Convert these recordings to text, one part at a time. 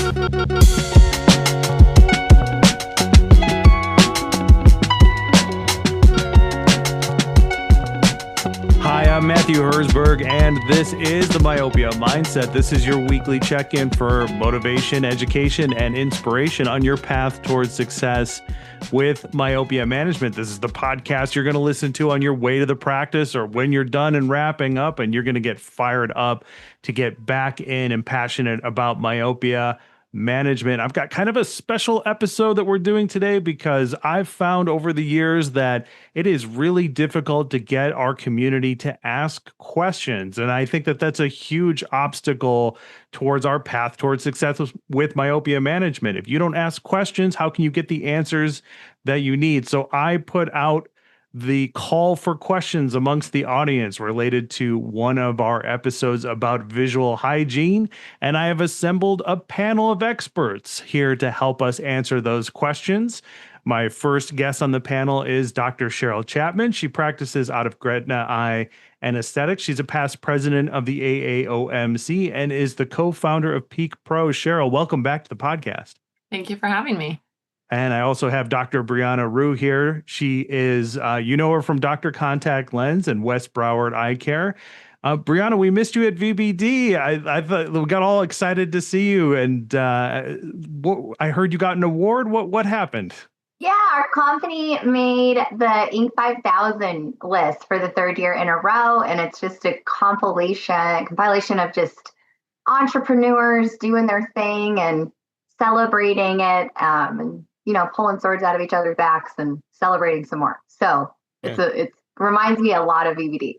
Hi, I'm Matthew Herzberg, and this is the Myopia Mindset. This is your weekly check-in for motivation, education, and inspiration on your path towards success with myopia management. This is the podcast you're going to listen to on your way to the practice or when you're done and wrapping up, and you're going to get fired up to get back in and passionate about myopia management. I've got kind of a special episode that we're doing today because I've found over the years that it is really difficult to get our community to ask questions. And I think that that's a huge obstacle towards our path towards success with myopia management. If you don't ask questions, how can you get the answers that you need? So I put out the call for questions amongst the audience related to one of our episodes about visual hygiene. And I have assembled a panel of experts here to help us answer those questions. My first guest on the panel is Dr. Cheryl Chapman. She practices out of Gretna Eye and Aesthetics. She's a past president of the AAOMC and is the co-founder of Peak Pro. Cheryl, welcome back to the podcast. Thank you for having me. And I also have Dr. Brianna Rue here. She is, you know her from Dr. Contact Lens and West Broward Eye Care. Brianna, we missed you at VBD. I thought we got all excited to see you. And I heard you got an award. What happened? Yeah, our company made the Inc. 5000 list for the third year in a row. And it's just a compilation of just entrepreneurs doing their thing and celebrating it. And pulling swords out of each other's backs and celebrating some more. So it reminds me a lot of VBD.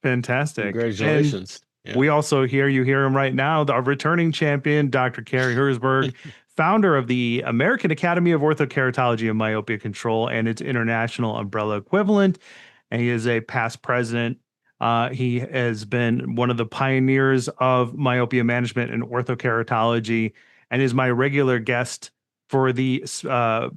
Fantastic. Congratulations. We also hear him right now, the returning champion, Dr. Carrie Herzberg, founder of the American Academy of Orthokeratology and Myopia Control and its international umbrella equivalent. And he is a past president. He has been one of the pioneers of myopia management and orthokeratology and is my regular guest for the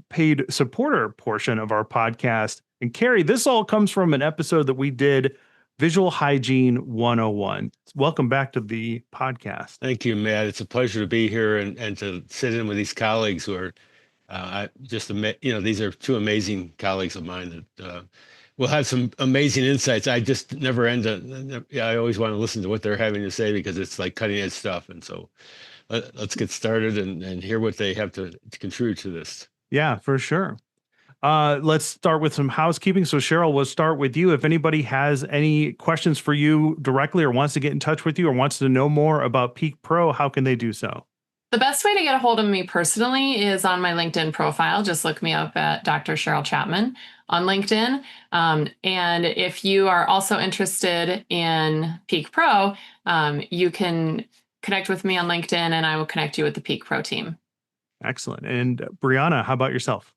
paid supporter portion of our podcast. And Carrie, this all comes from an episode that we did, Visual Hygiene 101. Welcome back to the podcast. Thank you, Matt. It's a pleasure to be here and to sit in with these colleagues who are these are two amazing colleagues of mine that will have some amazing insights. I just never I always want to listen to what they're having to say because it's like cutting edge stuff. And so let's get started and hear what they have to contribute to this. Yeah, for sure. Let's start with some housekeeping. So Cheryl, we'll start with you. If anybody has any questions for you directly or wants to get in touch with you or wants to know more about Peak Pro, how can they do so? The best way to get a hold of me personally is on my LinkedIn profile. Just look me up at Dr. Cheryl Chapman on LinkedIn. And if you are also interested in Peak Pro, you can connect with me on LinkedIn and I will connect you with the Peak Pro team. Excellent. And Brianna, how about yourself?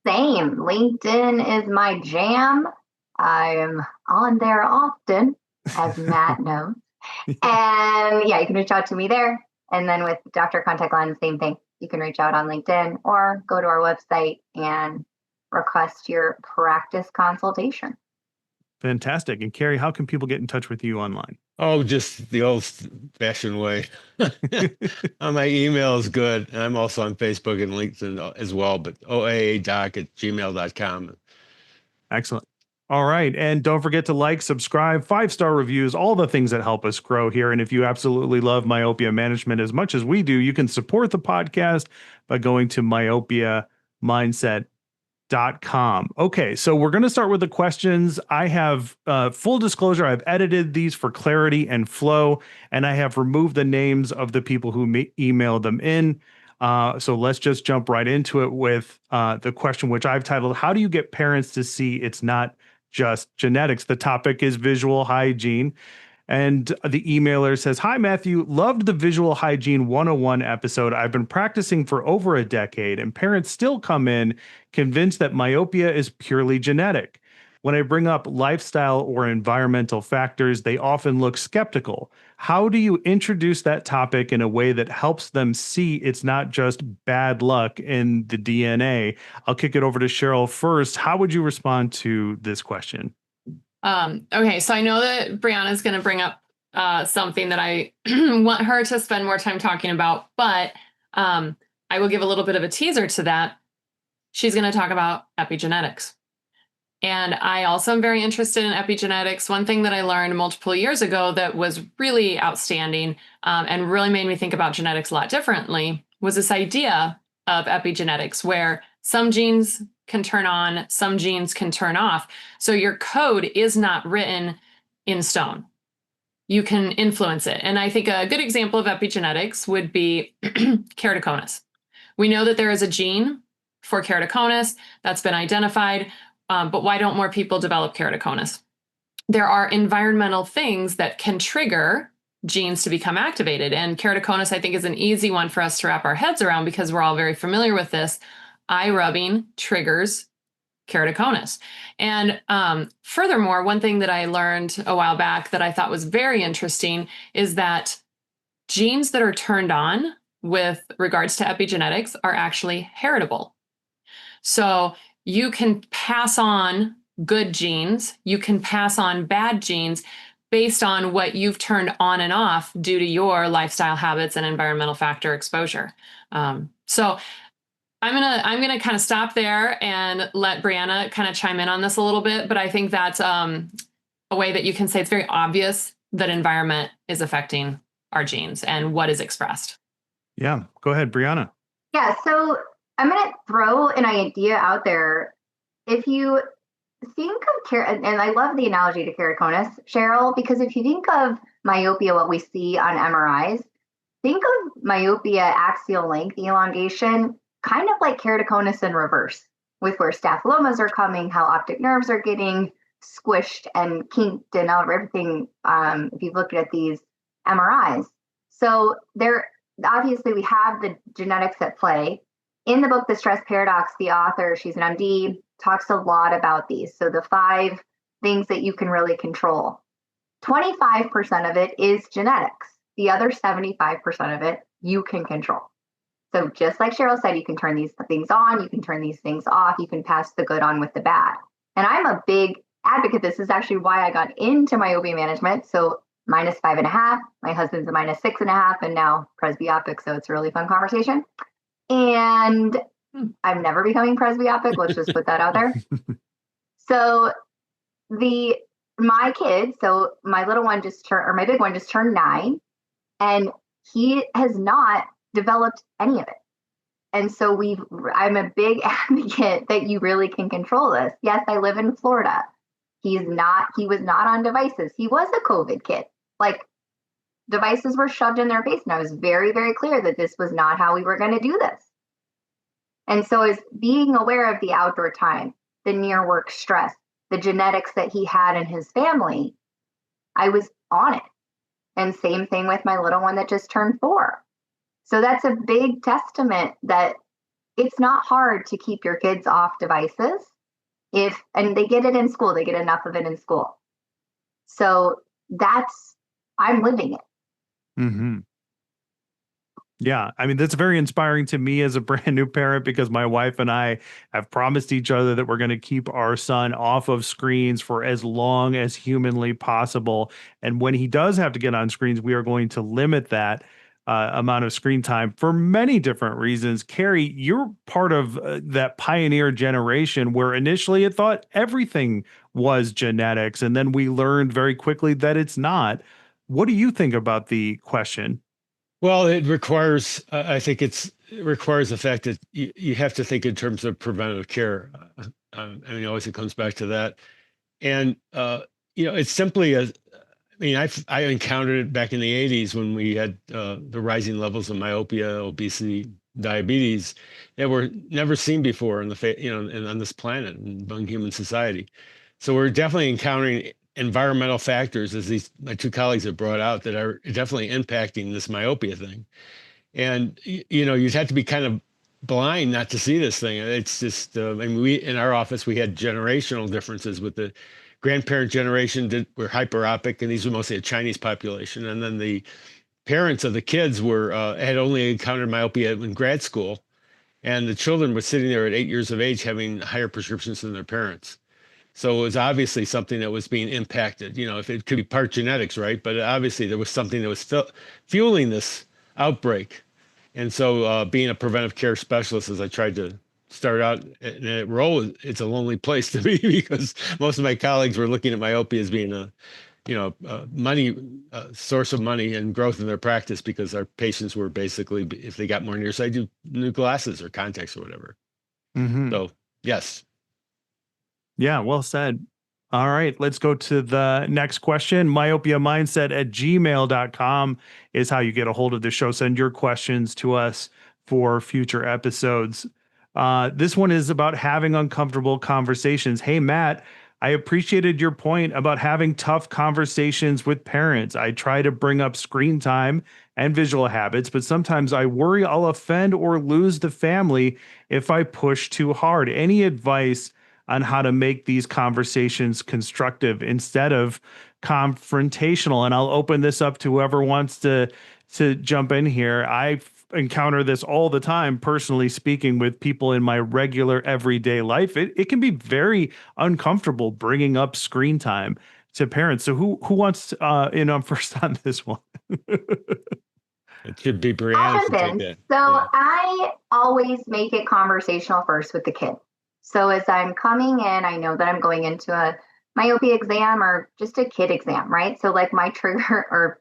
Same. LinkedIn is my jam. I'm on there often, as Matt knows. And you can reach out to me there. And then with Dr. Contact Lens, same thing. You can reach out on LinkedIn or go to our website and request your practice consultation. Fantastic. And Carrie, how can people get in touch with you online? Oh, just the old-fashioned way. My email is good. And I'm also on Facebook and LinkedIn as well, but oaadoc@gmail.com. Excellent. All right. And don't forget to like, subscribe, 5-star reviews, all the things that help us grow here. And if you absolutely love myopia management as much as we do, you can support the podcast by going to myopiamindset.com. Okay, so we're going to start with the questions. I have full disclosure. I've edited these for clarity and flow, and I have removed the names of the people who emailed them in. So let's just jump right into it with the question, which I've titled, How do you get parents to see it's not just genetics? The topic is visual hygiene. And the emailer says, Hi, Matthew. Loved the Visual Hygiene 101 episode. I've been practicing for over a decade, and parents still come in convinced that myopia is purely genetic. When I bring up lifestyle or environmental factors, they often look skeptical. How do you introduce that topic in a way that helps them see it's not just bad luck in the DNA? I'll kick it over to Cheryl first. How would you respond to this question? Okay, so I know that Brianna is going to bring up something that I want her to spend more time talking about, but I will give a little bit of a teaser to that. She's going to talk about epigenetics. And I also am very interested in epigenetics. One thing that I learned multiple years ago that was really outstanding and really made me think about genetics a lot differently was this idea of epigenetics, where some genes can turn on, some genes can turn off. So your code is not written in stone. You can influence it. And I think a good example of epigenetics would be keratoconus. We know that there is a gene for keratoconus that's been identified, but why don't more people develop keratoconus? There are environmental things that can trigger genes to become activated. And keratoconus, I think, is an easy one for us to wrap our heads around because we're all very familiar with this. Eye rubbing triggers keratoconus. And furthermore, one thing that I learned a while back that I thought was very interesting is that genes that are turned on with regards to epigenetics are actually heritable. So you can pass on good genes, you can pass on bad genes based on what you've turned on and off due to your lifestyle habits and environmental factor exposure. So I'm gonna kind of stop there and let Brianna kind of chime in on this a little bit, but I think that's a way that you can say it's very obvious that environment is affecting our genes and what is expressed. Yeah, go ahead, Brianna. Yeah, so I'm going to throw an idea out there. If you think of and I love the analogy to keratoconus, Cheryl, because if you think of myopia, what we see on MRIs, think of myopia axial length elongation, kind of like keratoconus in reverse, with where staphylomas are coming, how optic nerves are getting squished and kinked and everything, if you've looked at these MRIs. So there, obviously, we have the genetics at play. In the book, The Stress Paradox, the author, she's an MD, talks a lot about these. So the 5 things that you can really control. 25% of it is genetics. The other 75% of it you can control. So just like Cheryl said, you can turn these things on, you can turn these things off, you can pass the good on with the bad. And I'm a big advocate. This is actually why I got into myopia management. So -5.5, my husband's a -6.5, and now presbyopic. So it's a really fun conversation. And I'm never becoming presbyopic. Let's just put that out there. So my kids, so my little one my big one just turned 9, and he has not developed any of it. And so I'm a big advocate that you really can control this. Yes, I live in Florida. He was not on devices. He was a COVID kid. Like, devices were shoved in their face. And I was very, very clear that this was not how we were going to do this. And so as being aware of the outdoor time, the near work stress, the genetics that he had in his family, I was on it. And same thing with my little one that just turned 4. So that's a big testament that it's not hard to keep your kids off devices and they get it in school, they get enough of it in school. So I'm living it. Mm-hmm. Yeah, I mean, that's very inspiring to me as a brand new parent, because my wife and I have promised each other that we're going to keep our son off of screens for as long as humanly possible. And when he does have to get on screens, we are going to limit that amount of screen time for many different reasons. Carrie, you're part of that pioneer generation where initially it thought everything was genetics, and then we learned very quickly that it's not. What do you think about the question? Well, it requires, I think it requires the fact that you have to think in terms of preventative care. I mean, always it comes back to that. And, it's simply I encountered it back in the 80s when we had the rising levels of myopia, obesity, diabetes that were never seen before on on this planet and among human society. So we're definitely encountering environmental factors, as my 2 colleagues have brought out, that are definitely impacting this myopia thing. And you'd have to be kind of blind not to see this thing. It's just, we in our office we had generational differences with the grandparent generation that were hyperopic, and these were mostly a Chinese population, and then the parents of the kids had only encountered myopia in grad school, and the children were sitting there at 8 years of age having higher prescriptions than their parents. So it was obviously something that was being impacted. If it could be part genetics, right? But obviously there was something that was fueling this outbreak. And so being a preventive care specialist, as I tried to start out in a role, it's a lonely place to be because most of my colleagues were looking at myopia as being a money source of money and growth in their practice, because our patients were basically, if they got more nearsighted, new glasses or contacts or whatever. Mm-hmm. So yes. Yeah, well said. All right, let's go to the next question. Myopiamindset@gmail.com is how you get a hold of the show. Send your questions to us for future episodes. This one is about having uncomfortable conversations. Hey, Matt, I appreciated your point about having tough conversations with parents. I try to bring up screen time and visual habits, but sometimes I worry I'll offend or lose the family if I push too hard. Any advice on how to make these conversations constructive instead of confrontational? And I'll open this up to whoever wants to jump in here. I encounter this all the time, personally speaking, with people in my regular everyday life. It can be very uncomfortable bringing up screen time to parents. So who wants in on first on this one? It should be I'll Brianna to jump take in. that. So Yeah. I always make it conversational first with the kid. So as I'm coming in, I know that I'm going into a myopia exam or just a kid exam, right? So like my trigger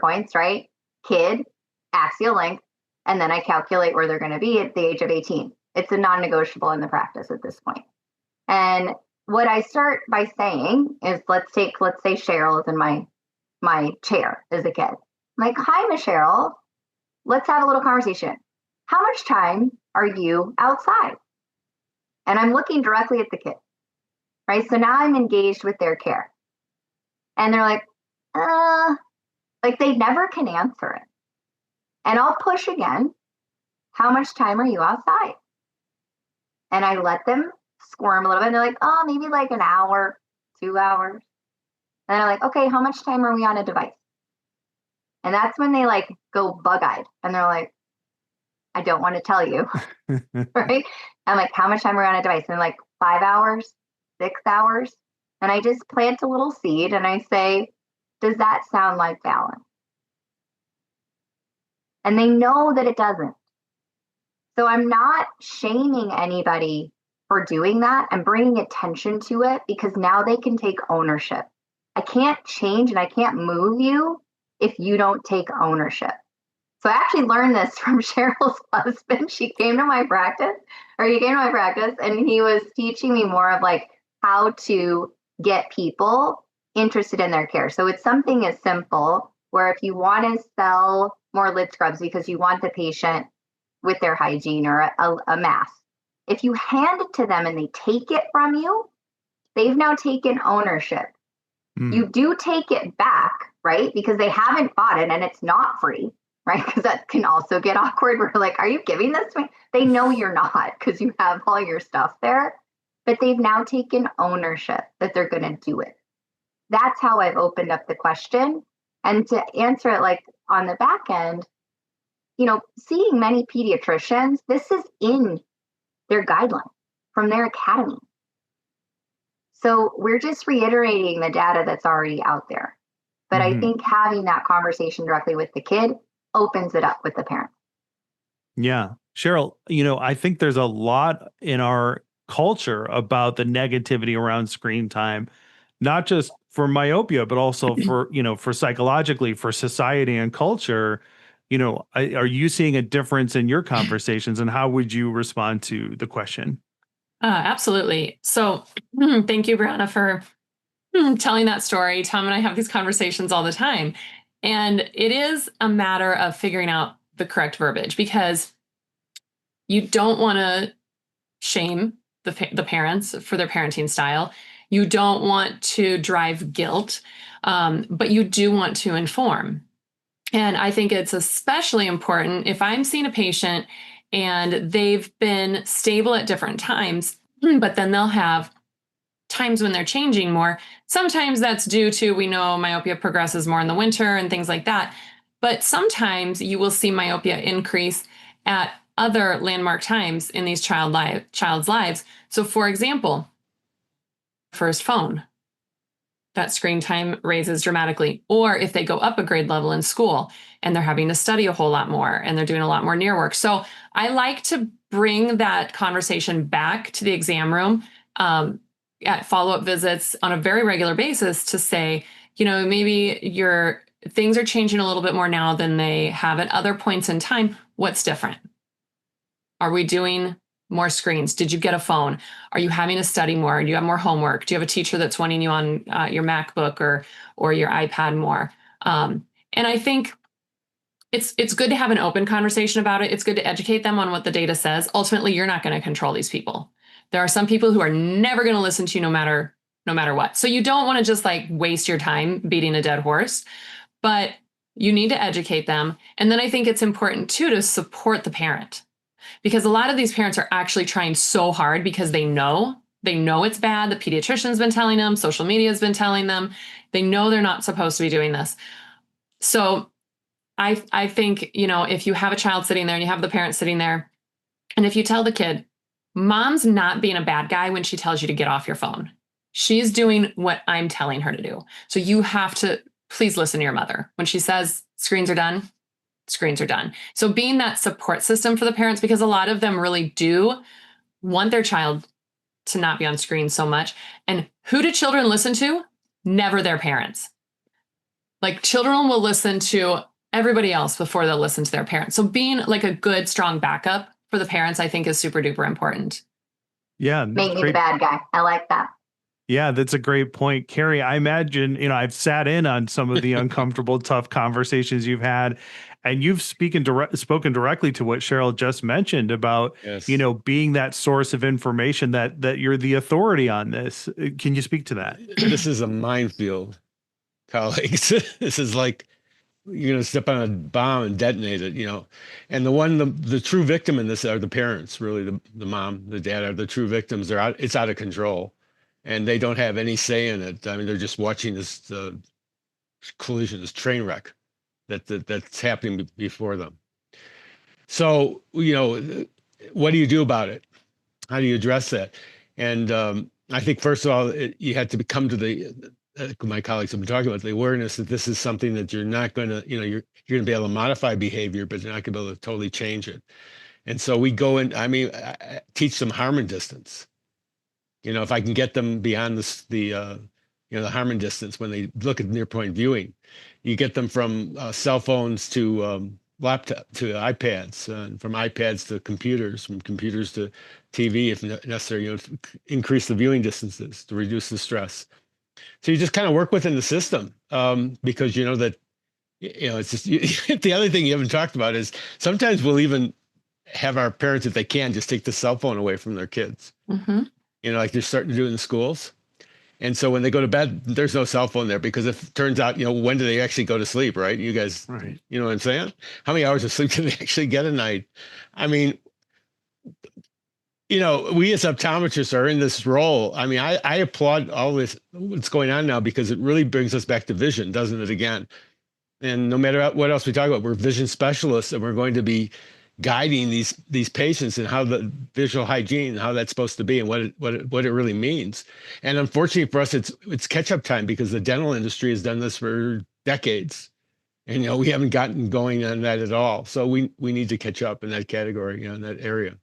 points, right? Kid, axial length, and then I calculate where they're going to be at the age of 18. It's a non-negotiable in the practice at this point. And what I start by saying is, let's say Cheryl is in my chair as a kid. I'm like, hi, Miss Cheryl. Let's have a little conversation. How much time are you outside? And I'm looking directly at the kid, right? So now I'm engaged with their care. And they're like they never can answer it. And I'll push again. How much time are you outside? And I let them squirm a little bit. And they're like, oh, maybe like an hour, 2 hours. And I'm like, okay, how much time are we on a device? And that's when they like go bug-eyed. And they're like, I don't want to tell you, right? I'm like, how much time are we on a device? And like 5 hours, 6 hours. And I just plant a little seed and I say, does that sound like balance? And they know that it doesn't. So I'm not shaming anybody for doing that. I'm bringing attention to it because now they can take ownership. I can't change and I can't move you if you don't take ownership. So I actually learned this from Cheryl's husband. He came to my practice and he was teaching me more of like how to get people interested in their care. So it's something as simple where if you want to sell more lid scrubs because you want the patient with their hygiene or a mask, if you hand it to them and they take it from you, they've now taken ownership. You do take it back, right? Because they haven't bought it and it's not free. Right? Because that can also get awkward. We're like, are you giving this to me? They know you're not because you have all your stuff there, but they've now taken ownership that they're going to do it. That's how I've opened up the question. And to answer it like on the back end, seeing many pediatricians, this is in their guideline from their academy. So we're just reiterating the data that's already out there. But I think having that conversation directly with the kid opens it up with the parent. Yeah. Cheryl, I think there's a lot in our culture about the negativity around screen time, not just for myopia, but also for, for psychologically, for society and culture. Are you seeing a difference in your conversations and how would you respond to the question? Absolutely. So thank you, Brianna, for telling that story. Tom and I have these conversations all the time. And it is a matter of figuring out the correct verbiage because you don't want to shame the parents for their parenting style. You don't want to drive guilt, but you do want to inform. And I think it's especially important if I'm seeing a patient and they've been stable at different times, but then they'll have times when they're changing more. Sometimes that's due to, we know myopia progresses more in the winter and things like that. But sometimes you will see myopia increase at other landmark times in these child's lives. So for example, first phone, that screen time raises dramatically. Or if they go up a grade level in school and they're having to study a whole lot more and they're doing a lot more near work. So I like to bring that conversation back to the exam room at follow-up visits on a very regular basis to say, maybe your things are changing a little bit more now than they have at other points in time. What's different? Are we doing more screens? Did you get a phone? Are you having to study more? Do you have more homework? Do you have a teacher that's wanting you on your MacBook or your iPad more? And I think it's good to have an open conversation about it. It's good to educate them on what the data says. Ultimately, you're not going to control these people. There are some people who are never going to listen to you no matter what. So you don't want to just like waste your time beating a dead horse, but you need to educate them. And then I think it's important too to support the parent, because a lot of these parents are actually trying so hard because they know it's bad. The pediatrician's been telling them, social media has been telling them, they know they're not supposed to be doing this. So I think, if you have a child sitting there and you have the parent sitting there, and if you tell the kid, mom's not being a bad guy when she tells you to get off your phone. She's doing what I'm telling her to do. So you have to please listen to your mother. When she says screens are done, screens are done. So being that support system for the parents, because a lot of them really do want their child to not be on screen so much. And who do children listen to? Never their parents. Like children will listen to everybody else before they'll listen to their parents. So being like a good, strong backup for the parents, I think is super duper important. Yeah. Make me the bad guy. I like that. Yeah, that's a great point. Carrie, I imagine, I've sat in on some of the uncomfortable, tough conversations you've had, and you've spoken directly to what Cheryl just mentioned about, Yes. Being that source of information that you're the authority on this. Can you speak to that? This is a minefield, colleagues. This is like you're going to step on a bomb and detonate it, And the true victim in this are the parents, really. The mom, the dad are the true victims. It's out of control, and they don't have any say in it. I mean, they're just watching this collision, this train wreck that's happening before them. So, what do you do about it? How do you address that? And I think, first of all, you had to come to the my colleagues have been talking about the awareness that this is something that you're not going to, you're going to be able to modify behavior, but you're not going to be able to totally change it. And so we go in, I teach them harm and distance. If I can get them beyond the harm and distance when they look at near point viewing, you get them from cell phones to laptop to iPads, and from iPads to computers, from computers to TV if necessary, increase the viewing distances to reduce the stress. So you just kind of work within the system, because that, it's just the other thing you haven't talked about is sometimes we'll even have our parents, if they can, just take the cell phone away from their kids, like they're starting to do in the schools. And so when they go to bed, there's no cell phone there, because if it turns out, when do they actually go to sleep, right? You guys, right. You know what I'm saying? How many hours of sleep do they actually get a night? I mean, we as optometrists are in this role. I mean, I applaud all this, what's going on now, because it really brings us back to vision, doesn't it, again? And no matter what else we talk about, we're vision specialists, and we're going to be guiding these patients and how the visual hygiene, how that's supposed to be, and what it really means. And unfortunately for us, it's catch-up time, because the dental industry has done this for decades. And, we haven't gotten going on that at all. So we need to catch up in that category, in that area.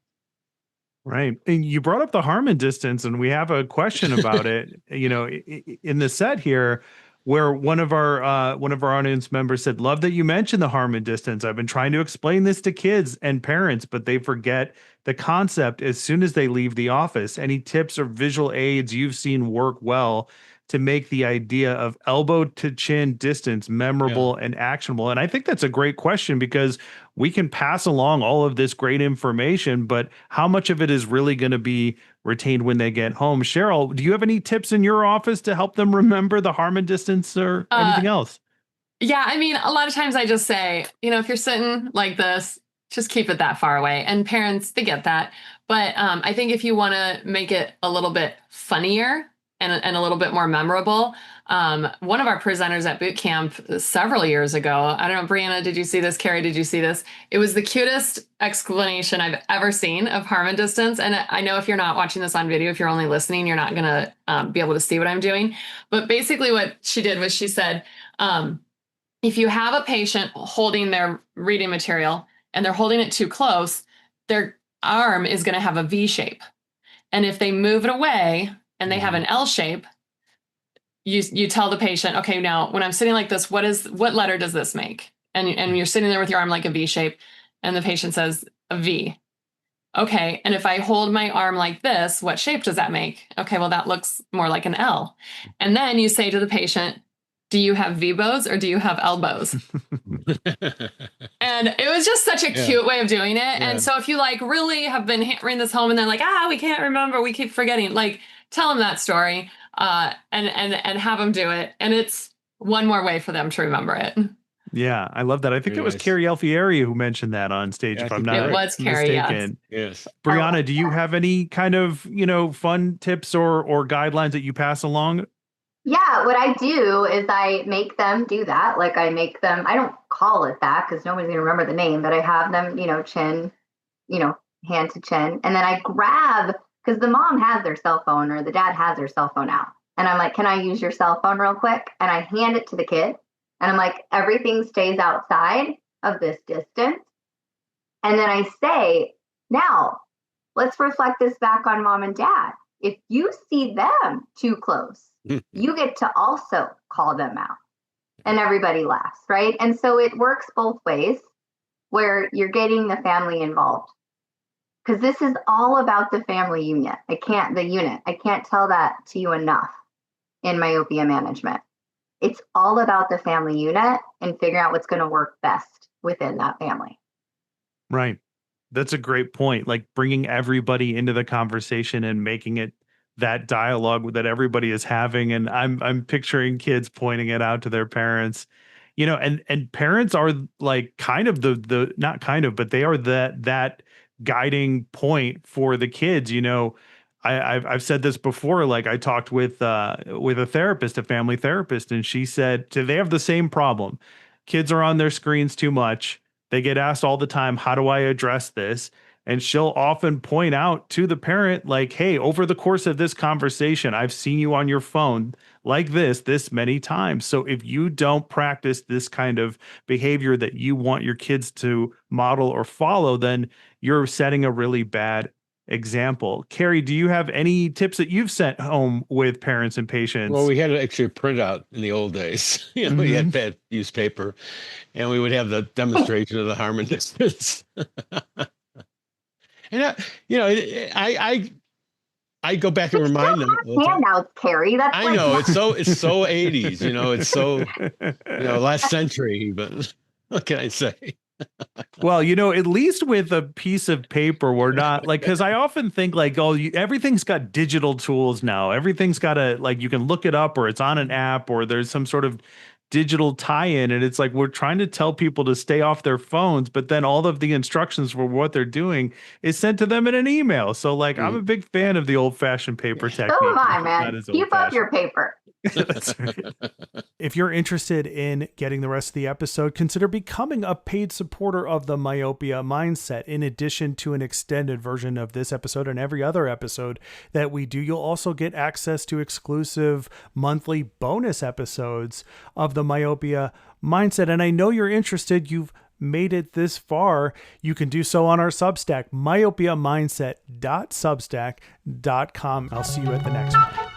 Right. And you brought up the harm and distance, and we have a question about it, in the set here, where one of our audience members said, "Love that you mentioned the harm and distance. I've been trying to explain this to kids and parents, but they forget the concept as soon as they leave the office. Any tips or visual aids you've seen work well to make the idea of elbow to chin distance memorable and actionable?" And I think that's a great question, because we can pass along all of this great information, but how much of it is really going to be retained when they get home? Cheryl, do you have any tips in your office to help them remember the harm and distance, or anything else? Yeah, I mean, a lot of times I just say, if you're sitting like this, just keep it that far away. And parents, they get that. But I think if you want to make it a little bit funnier, and a little bit more memorable. One of our presenters at boot camp several years ago, I don't know, Brianna, did you see this? Carrie, did you see this? It was the cutest explanation I've ever seen of harm and distance. And I know if you're not watching this on video, if you're only listening, you're not going to be able to see what I'm doing. But basically what she did was she said, if you have a patient holding their reading material and they're holding it too close, their arm is going to have a V shape. And if they move it away and they have an L shape, you tell the patient, okay, now when I'm sitting like this, what letter does this make? And you're sitting there with your arm like a V shape, and the patient says a V. Okay, and if I hold my arm like this, what shape does that make? Okay, well, that looks more like an L. And then you say to the patient, do you have V-bows or do you have elbows? And it was just such a cute way of doing it. Yeah. And so if you like really have been hammering this home and they're like, we can't remember, we keep forgetting, like tell them that story and have them do it. And it's one more way for them to remember it. Yeah, I love that. I think it was Carrie Alfieri who mentioned that on stage, if I'm not mistaken. Yes. Brianna, do you have any kind of, fun tips or guidelines that you pass along? Yeah, what I do is I make them do that. Like I don't call it that because nobody's going to remember the name, but I have them, chin, hand to chin. And then I grab, because the mom has their cell phone or the dad has their cell phone out. And I'm like, can I use your cell phone real quick? And I hand it to the kid. And I'm like, everything stays outside of this distance. And then I say, now let's reflect this back on mom and dad. If you see them too close, you get to also call them out. And everybody laughs, right? And so it works both ways where you're getting the family involved. Because this is all about the family unit. I can't tell that to you enough in myopia management. It's all about the family unit and figuring out what's going to work best within that family. Right. That's a great point. Like bringing everybody into the conversation and making it that dialogue that everybody is having. And I'm picturing kids pointing it out to their parents, and parents are like kind of not kind of, but they are that guiding point for the kids. I've said this before, like I talked with a therapist, a family therapist, and she said they have the same problem. Kids are on their screens too much. They get asked all the time, how do I address this? And she'll often point out to the parent, like, hey, over the course of this conversation, I've seen you on your phone like this many times. So if you don't practice this kind of behavior that you want your kids to model or follow, then you're setting a really bad example. Carrie, do you have any tips that you've sent home with parents and patients? Well, we had actually a printout in the old days. We had bad used paper, and we would have the demonstration of the harm and distance. And I go back and remind them. Handouts, Carrie. That's I know it's so 80s. It's so last century. But what can I say? Well, at least with a piece of paper, we're not like, because I often think like, everything's got digital tools now. Everything's got you can look it up, or it's on an app, or there's some sort of digital tie-in, and it's like we're trying to tell people to stay off their phones, but then all of the instructions for what they're doing is sent to them in an email. So like I'm a big fan of the old-fashioned paper technique. So am I, man. Keep up your paper. That's right. If you're interested in getting the rest of the episode, consider becoming a paid supporter of the Myopia Mindset. In addition to an extended version of this episode and every other episode that we do, you'll also get access to exclusive monthly bonus episodes of the Myopia Mindset. And I know you're interested. You've made it this far. You can do so on our Substack, myopiamindset.substack.com. I'll see you at the next one.